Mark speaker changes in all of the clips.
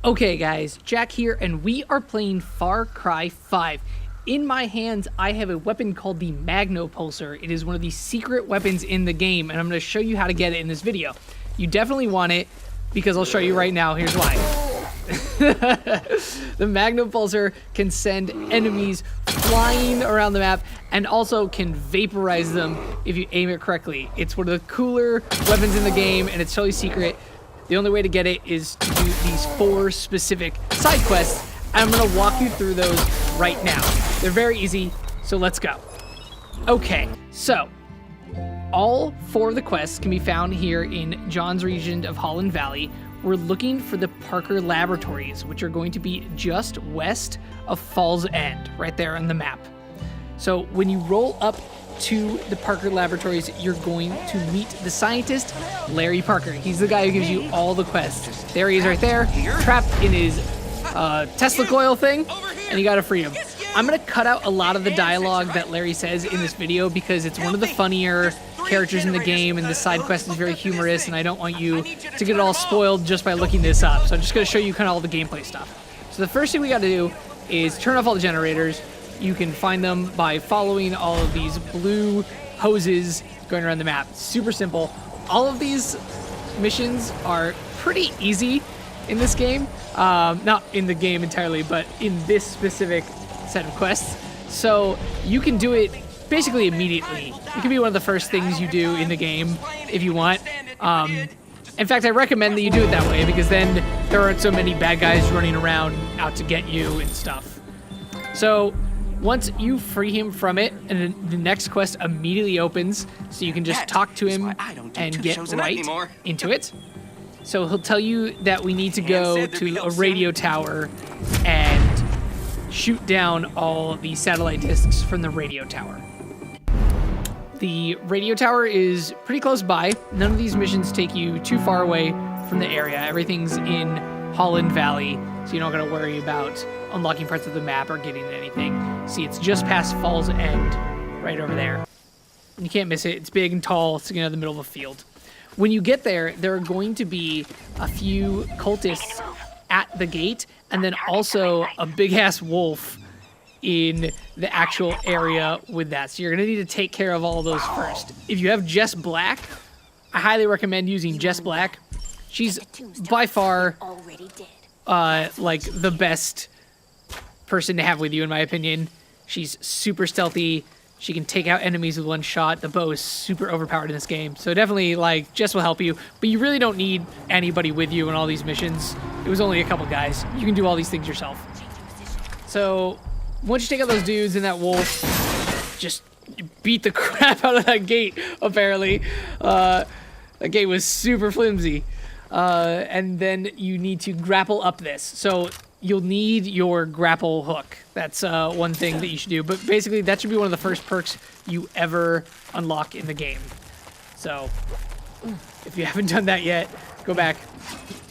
Speaker 1: Okay guys, Jack here, and we are playing Far Cry 5. In my hands, I have a weapon called the Magnopulser. It is one of the secret weapons in the game, and I'm going to show you how to get it in this video. You definitely want it, because I'll show you right now. Here's why. The Magnopulser can send enemies flying around the map, and also can vaporize them if you aim it correctly. It's one of the cooler weapons in the game, and it's totally secret. The only way to get it is to do these 4 specific side quests. I'm going to walk you through those right now. They're very easy, so let's go. Okay, so all 4 of the quests can be found here in John's region of Holland Valley. We're looking for the Parker Laboratories, which are going to be just west of Falls End, right there on the map. So when you roll up to the Parker Laboratories, you're going to meet the scientist, Larry Parker. He's the guy who gives you all the quests. There he is right there, trapped in his Tesla coil thing, and you gotta free him. I'm gonna cut out a lot of the dialogue that Larry says in this video because it's one of the funnier characters in the game, and the side quest is very humorous, and I don't want you to get it all spoiled just by looking this up. So I'm just gonna show you kind of all the gameplay stuff. So the first thing we gotta do is turn off all the generators. You can find them by following all of these blue hoses going around the map. Super simple. All of these missions are pretty easy in this game. Not in the game entirely, but in this specific set of quests. So you can do it basically immediately. It can be one of the first things you do in the game if you want. In fact, I recommend that you do it that way because then there aren't so many bad guys running around out to get you and stuff. So once you free him from it, and then the next quest immediately opens, so you can just talk to him and get right into it. So he'll tell you that we need to go to a radio tower and shoot down all the satellite discs from the radio tower. The radio tower is pretty close by. None of these missions take you too far away from the area. Everything's in Holland Valley, so you don't gotta worry about unlocking parts of the map or getting anything. See, it's just past Falls End, right over there. And you can't miss it. It's big and tall. It's in the middle of a field. When you get there, there are going to be a few cultists at the gate, and then also a big-ass wolf in the actual area with that. So you're going to need to take care of all those first. If you have Jess Black, I highly recommend using Jess Black. She's by far like the best person to have with you, in my opinion. She's super stealthy. She can take out enemies with one shot. The bow is super overpowered in this game. So definitely, like, Jess will help you. But you really don't need anybody with you in all these missions. It was only a couple guys. You can do all these things yourself. So once you take out those dudes and that wolf, just beat the crap out of that gate, apparently. That gate was super flimsy. And then you need to grapple up this. So you'll need your grapple hook. That's one thing that you should do. But basically, that should be one of the first perks you ever unlock in the game. So if you haven't done that yet, go back.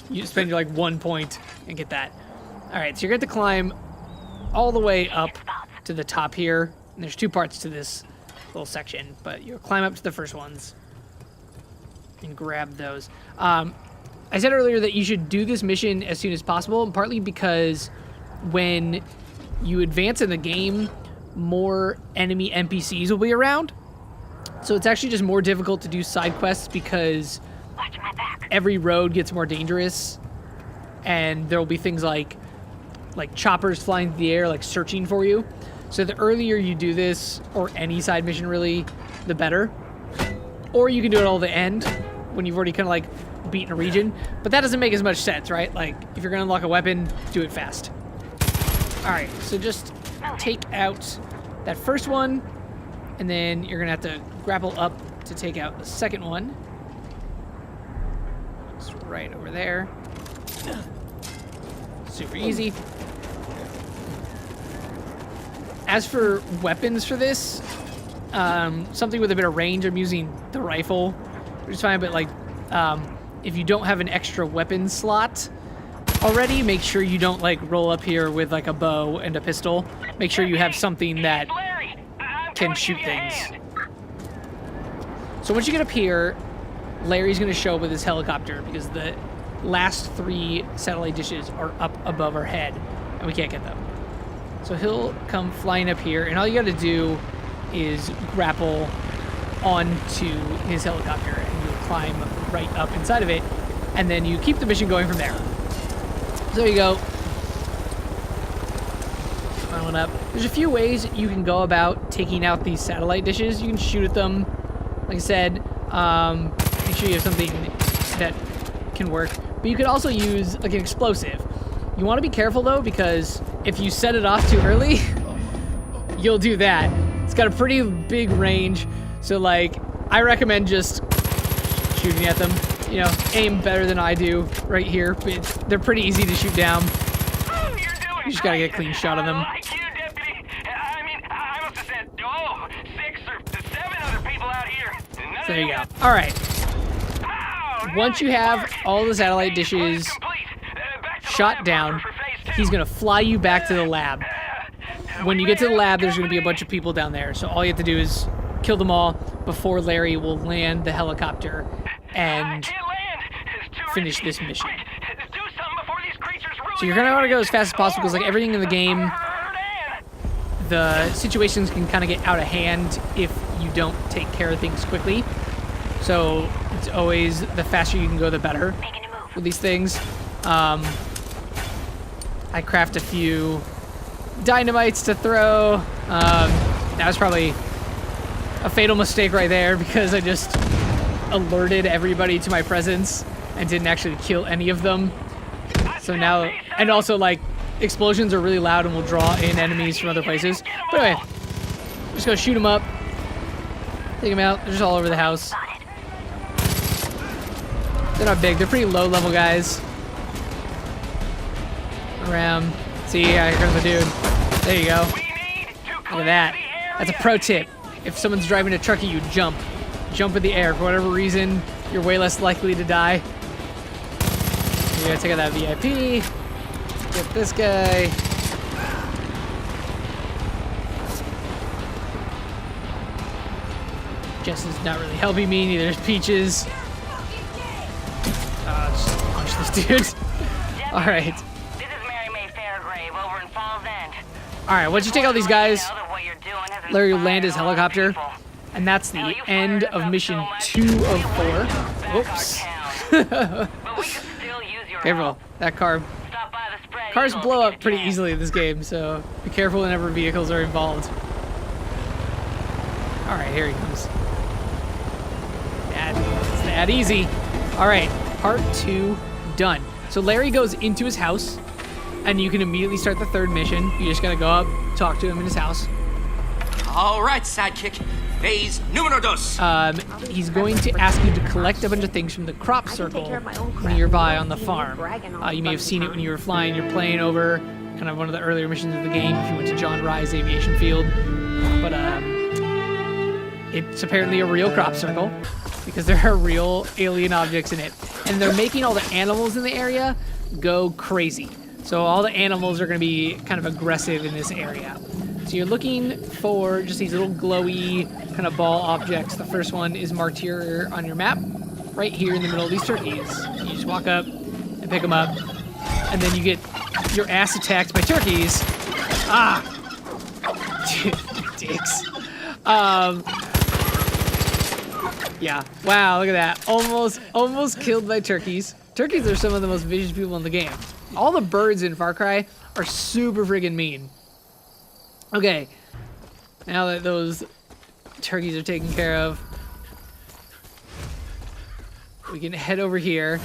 Speaker 1: You spend your, like, 1 point and get that. All right, so you're going to climb all the way up to the top here. And there's 2 parts to this little section, but you'll climb up to the first ones and grab those. I said earlier that you should do this mission as soon as possible, partly because when you advance in the game, more enemy NPCs will be around. So it's actually just more difficult to do side quests because every road gets more dangerous, and there will be things like choppers flying through the air, like searching for you. So the earlier you do this, or any side mission really, the better. Or you can do it all at the end when you've already kind of like beaten a region, but that doesn't make as much sense, right? Like, if you're gonna unlock a weapon, do it fast. All right, so just take out that first one, and then you're gonna have to grapple up to take out the second one. It's right over there. Super easy. As for weapons for this, something with a bit of range, I'm using the rifle, which is fine, but like, if you don't have an extra weapon slot already, make sure you don't like roll up here with like a bow and a pistol. Make sure you have something that can shoot things. So once you get up here, Larry's gonna show up with his helicopter because the last 3 satellite dishes are up above our head, and we can't get them. So he'll come flying up here, and all you gotta do is grapple onto his helicopter, and you'll climb right up inside of it, and then you keep the mission going from there. So there you go. One up. There's a few ways you can go about taking out these satellite dishes. You can shoot at them. Like I said, make sure you have something that can work. But you could also use like an explosive. You want to be careful though, because if you set it off too early, you'll do that. It's got a pretty big range, so like I recommend just shooting at them. You know, aim better than I do right here. But they're pretty easy to shoot down. You just gotta get a clean shot of them.
Speaker 2: Like you, deputy. I mean, I must have sent 6 or 7 other people out here.
Speaker 1: So there you go. All right. Once you have all the satellite dishes shot down, he's gonna fly you back to the lab. When you get to the lab, there's gonna be a bunch of people down there. So all you have to do is kill them all before Larry will land the helicopter and finish this mission. So you're gonna want to go as fast as possible, because like everything in the game, the situations can kind of get out of hand if you don't take care of things quickly. So it's always the faster you can go, the better with these things. I craft a few dynamites to throw. That was probably a fatal mistake right there, because I just alerted everybody to my presence and didn't actually kill any of them. So now, and also like explosions are really loud and will draw in enemies from other places. But anyway, just go shoot them up, take them out. They're just all over the house. They're not big. They're pretty low level guys. Around. See, here comes the dude. There you go. Look at that. That's a pro tip. If someone's driving a truck at you, jump. Jump in the air. For whatever reason, you're way less likely to die. You gotta take out that VIP. Get this guy. Jess is not really helping me, neither is Peaches. Just punch this dude. Alright.
Speaker 2: This is Mary May Fairgrave over in Falls End.
Speaker 1: Alright, once you take out these guys, Larry will land his helicopter. And that's the end of mission 2 of 4. Whoops. Careful, that cars blow up pretty easily in this game, so be careful whenever vehicles are involved. All right, here he comes. It's that easy. All right, part 2 done. So Larry goes into his house, and you can immediately start the 3rd mission. You just gotta go up, talk to him in his house.
Speaker 3: All right, sidekick. Phase numero dos.
Speaker 1: He's going to ask you to collect a bunch of things from the crop circle nearby on the farm. You may have seen it when you were flying your plane over, kind of one of the earlier missions of the game if you went to John Rye's aviation field. But it's apparently a real crop circle, because there are real alien objects in it. And they're making all the animals in the area go crazy. So all the animals are going to be kind of aggressive in this area. So you're looking for just these little glowy kind of ball objects. The first one is marked here on your map, right here in the middle of these turkeys. You just walk up and pick them up, and then you get your ass attacked by turkeys. Ah! Dicks. Yeah. Wow, look at that. Almost killed by turkeys. Turkeys are some of the most vicious people in the game. All the birds in Far Cry are super friggin' mean. Okay, now that those turkeys are taken care of, we can head over here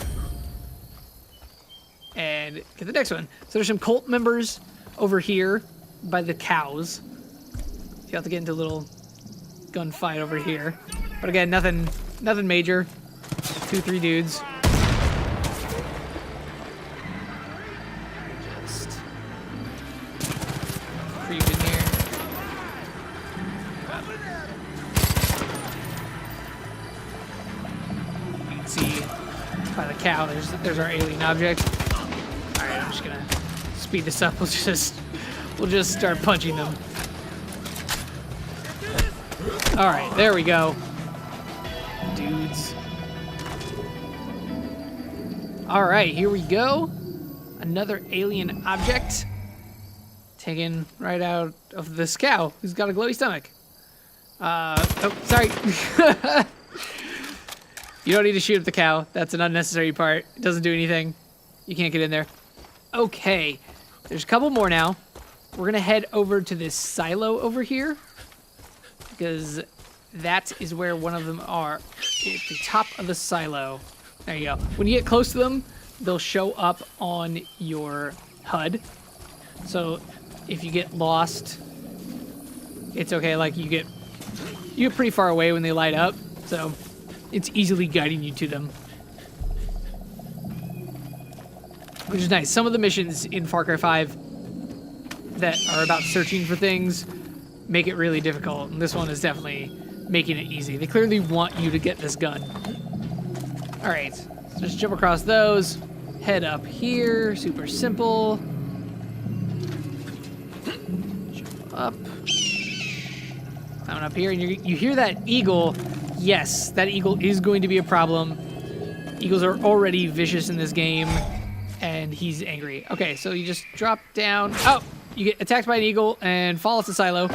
Speaker 1: and get the next one. So there's some cult members over here by the cows. You have to get into a little gunfight over here. But again, nothing major. 2-3 dudes. Just creep in here. You can see by the cow, there's our alien object. All right, I'm just gonna speed this up. We'll just start punching them. All right, there we go. Dudes. All right, here we go. Another alien object taken right out of this cow who's got a glowy stomach. Oh, sorry. You don't need to shoot at the cow. That's an unnecessary part. It doesn't do anything. You can't get in there. Okay, there's a couple more now. We're gonna head over to this silo over here because that is where one of them are. At the top of the silo. There you go. When you get close to them, they'll show up on your HUD. So if you get lost, it's okay. Like you get pretty far away when they light up, so it's easily guiding you to them, which is nice. Some of the missions in Far Cry 5 that are about searching for things make it really difficult, and this one is definitely making it easy. They clearly want you to get this gun. All right, so just jump across those, head up here, super simple. Jump up. Coming up here, and you hear that eagle. Yes, that eagle is going to be a problem. Eagles are already vicious in this game, and he's angry. Okay, so you just drop down. Oh, you get attacked by an eagle and fall off the silo.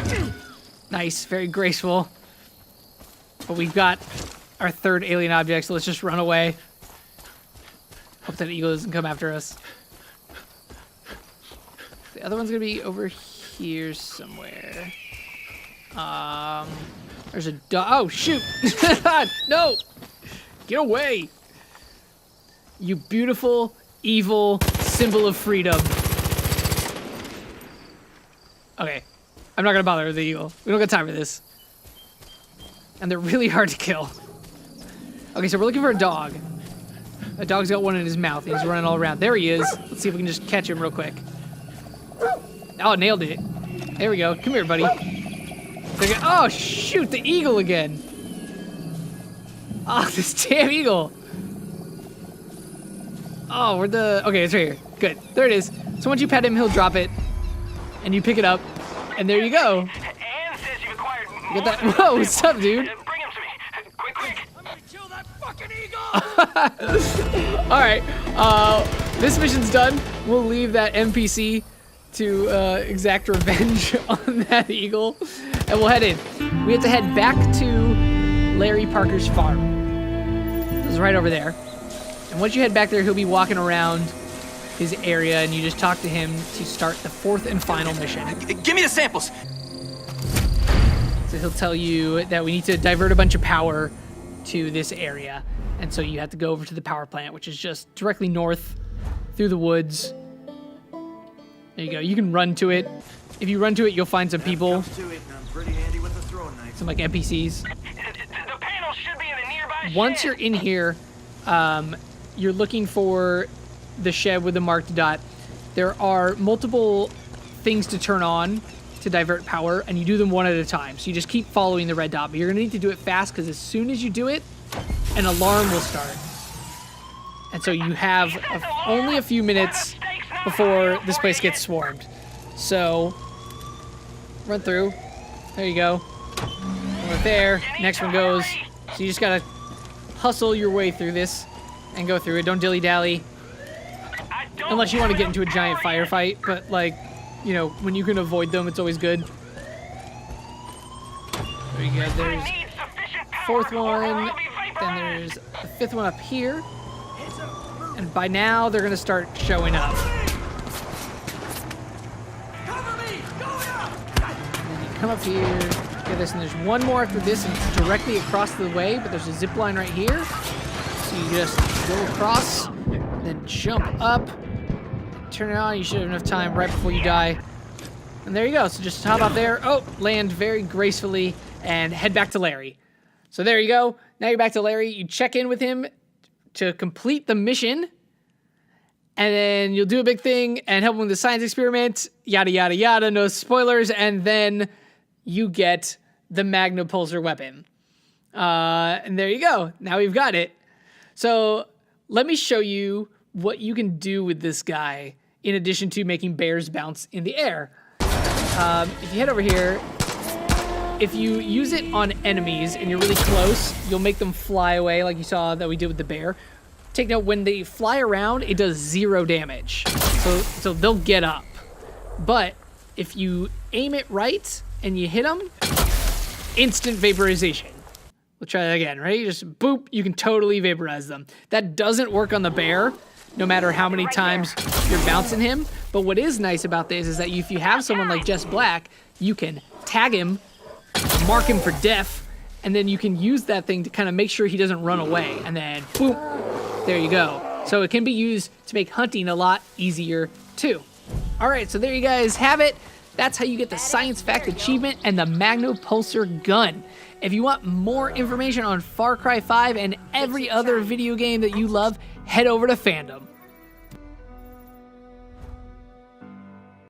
Speaker 1: Nice, very graceful. But we've got our third alien object, so let's just run away. Hope that eagle doesn't come after us. The other one's gonna be over here somewhere. There's a dog. Oh, shoot. No. Get away. You beautiful, evil symbol of freedom. Okay. I'm not going to bother with the eagle. We don't got time for this. And they're really hard to kill. Okay, so we're looking for a dog. A dog's got one in his mouth. He's running all around. There he is. Let's see if we can just catch him real quick. Oh, nailed it. There we go. Come here, buddy. Oh, shoot, the eagle again. Oh, this damn eagle. Oh, where'd the... Okay, it's right here. Good. There it is. So once you pet him, he'll drop it. And you pick it up. And there you go.
Speaker 2: Anne says you've acquired
Speaker 1: Get that... Whoa, what's up, dude?
Speaker 2: Bring him to me. Quick, quick. Let me kill that fucking eagle.
Speaker 1: All right. This mission's done. We'll leave that NPC to exact revenge on that eagle. And we'll head in. We have to head back to Larry Parker's farm. It's right over there. And once you head back there, he'll be walking around his area, and you just talk to him to start the fourth and final mission.
Speaker 3: Give me the samples.
Speaker 1: So he'll tell you that we need to divert a bunch of power to this area. And so you have to go over to the power plant, which is just directly north through the woods. There you go. You can run to it. If you run to it, you'll find some people. Some like NPCs.
Speaker 2: The panel should be in a nearby
Speaker 1: Once
Speaker 2: shed.
Speaker 1: you're in here, you're looking for the shed with the marked dot. There are multiple things to turn on to divert power, and you do them one at a time. So you just keep following the red dot, but you're gonna need to do it fast because as soon as you do it, an alarm will start. And so you have only a few minutes before this place gets swarmed. So run through. There you go. Right there. Next one goes. So you just gotta hustle your way through this and go through it. Don't dilly-dally. Unless you want to get into a giant firefight, but like, you know, when you can avoid them, it's always good. There you go. There's the fourth one. Then there's the fifth one up here. And by now, they're gonna start showing up. Come up here, get this, and there's one more after this, and it's directly across the way, but there's a zip line right here. So you just go across, then jump up, turn it on. You should have enough time right before you die. And there you go. So just hop out there. Oh, land very gracefully and head back to Larry. So there you go. Now you're back to Larry. You check in with him to complete the mission. And then you'll do a big thing and help him with the science experiment. Yada, yada, yada. No spoilers. And then you get the Magnopulser weapon. And there you go. Now we've got it. So let me show you what you can do with this guy in addition to making bears bounce in the air. If you head over here, if you use it on enemies and you're really close, you'll make them fly away like you saw that we did with the bear. Take note, when they fly around, it does 0 damage. So they'll get up. But if you aim it right and you hit them, instant vaporization. We'll try that again, right? Just boop, you can totally vaporize them. That doesn't work on the bear, no matter how many times you're bouncing him. But what is nice about this is that if you have someone like Jess Black, you can tag him, mark him for death, and then you can use that thing to kind of make sure he doesn't run away. And then boop, there you go. So it can be used to make hunting a lot easier too. All right, so there you guys have it. That's how you get the Science Fact achievement and the Magnopulser gun. If you want more information on Far Cry 5 and every other video game that you love, head over to FANDOM.